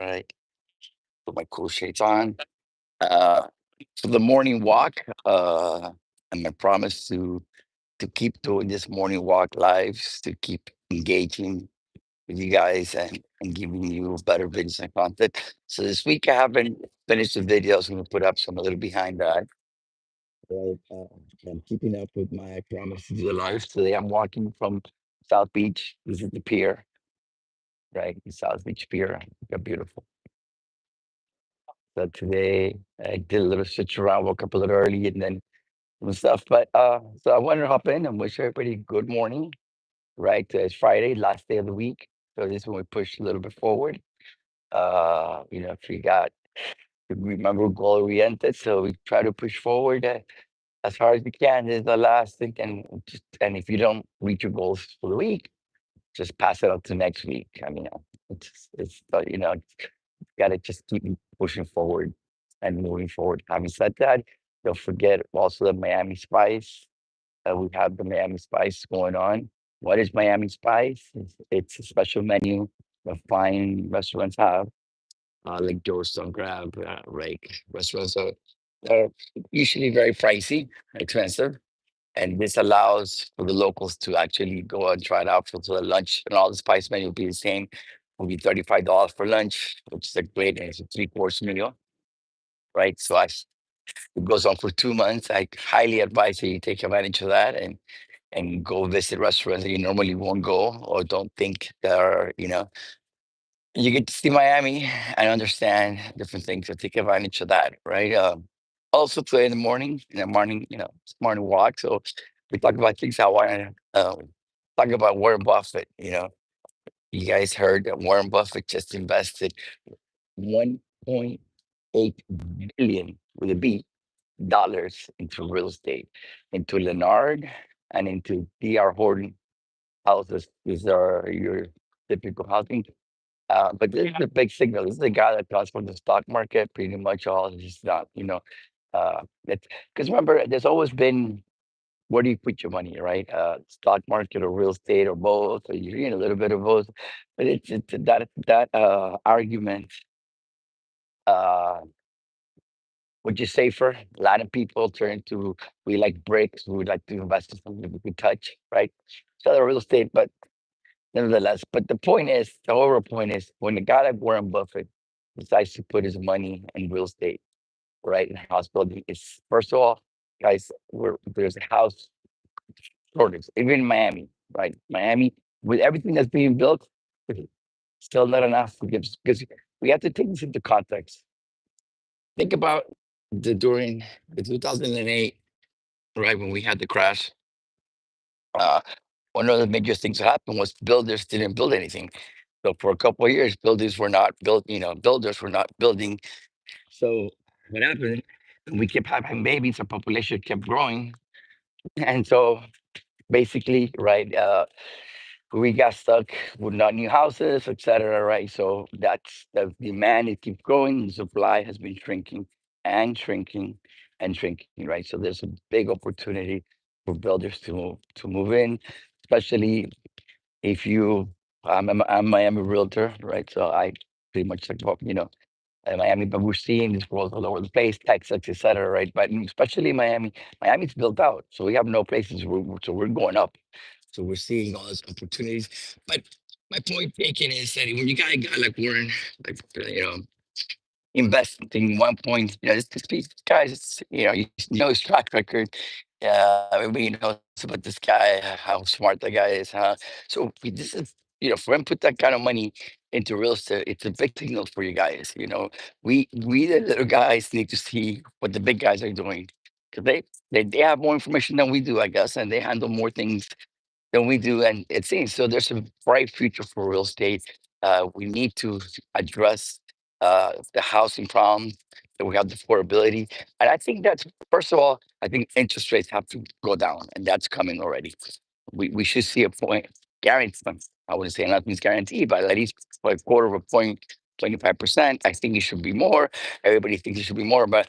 right? Put my cool shades on. Uh, for the morning walk, and my promise to keep doing this morning walk lives, to keep engaging with you guys and giving you better videos and content. So this week I haven't finished the videos. I'm gonna put up some a little behind that. But I'm keeping up with my promise to do the live. Today I'm walking from South Beach. This is the pier, right? The South Beach Pier. Look beautiful. So today I did a little switch around, woke up a little early and then some stuff. But so I wanted to hop in and wish everybody good morning, right? It's Friday, last day of the week. So this is when we push a little bit forward. If we got remember goal oriented, so we try to push forward as hard as we can. This is the last thing, and if you don't reach your goals for the week, just pass it on to next week. I mean, it's got to just keep pushing forward and moving forward. Having said that, don't forget also the Miami Spice. We have the Miami Spice going on. What is Miami Spice? It's a special menu that fine restaurants have, like Joe's Stone Crab, right? Restaurants are usually very pricey, expensive. And this allows for the locals to actually go and try it out for the lunch, and all the spice menu will be the same. Will be $35 for lunch, which is a great, and it's a three-course meal, right? It goes on for 2 months. I highly advise that you take advantage of that and go visit restaurants that you normally won't go or don't think that are, you get to see Miami and understand different things. So take advantage of that, right? Also today in the morning, morning walk. So we talk about things I want to talk about Warren Buffett. You guys heard that Warren Buffett just invested 1.8 billion with a B dollars into real estate, into Leonard and into D.R. Horton houses. These are your typical housing. But this is a big signal. This is a guy that comes from the stock market, pretty much all. He's not, because remember, there's always been where do you put your money, right? Stock market or real estate or both, or you're in a little bit of both. But it's that argument. Uh, which is safer. A lot of people turn to we like bricks. We would like to invest in something we could touch, right? So the real estate, but nevertheless. But the overall point is, when a guy like Warren Buffett decides to put his money in real estate, right, in house building, it's first of all, guys, there's a house shortage, even in Miami, right? Miami, with everything that's being built, still not enough because we have to take this into context. Think about during the 2008, right, when we had the crash. Uh, One of the major things that happened was builders didn't build anything. So for a couple of years, builders were not built. Builders were not building. So what happened? We kept having babies. Our population kept growing, and so basically, right, we got stuck with not new houses, etc. Right, so that's the demand. It keeps growing. The supply has been shrinking and shrinking and shrinking. Right, so there's a big opportunity for builders to move in, especially if you. I'm a realtor, right? So I pretty much talk about Miami, but we're seeing this growth all over the place, Texas, etc. Right, but especially Miami. Miami's built out, so we have no places. So we're going up. So we're seeing all those opportunities. But my point taken is that when you got a guy like Warren, like investing 1 point, these guys, you know his track record. Everybody knows about this guy, how smart the guy is, huh? So this is, for him to put that kind of money into real estate, it's a big signal for you guys. We the little guys need to see what the big guys are doing because they have more information than we do, I guess, and they handle more things than we do. And it seems so there's a bright future for real estate. We need to address the housing problem, that we have the affordability. And I think that's, first of all, I think interest rates have to go down, and that's coming already. We should see a point, guaranteed. I wouldn't say nothing's guaranteed, but at least for a quarter of a point, 25%. I think it should be more. Everybody thinks it should be more, but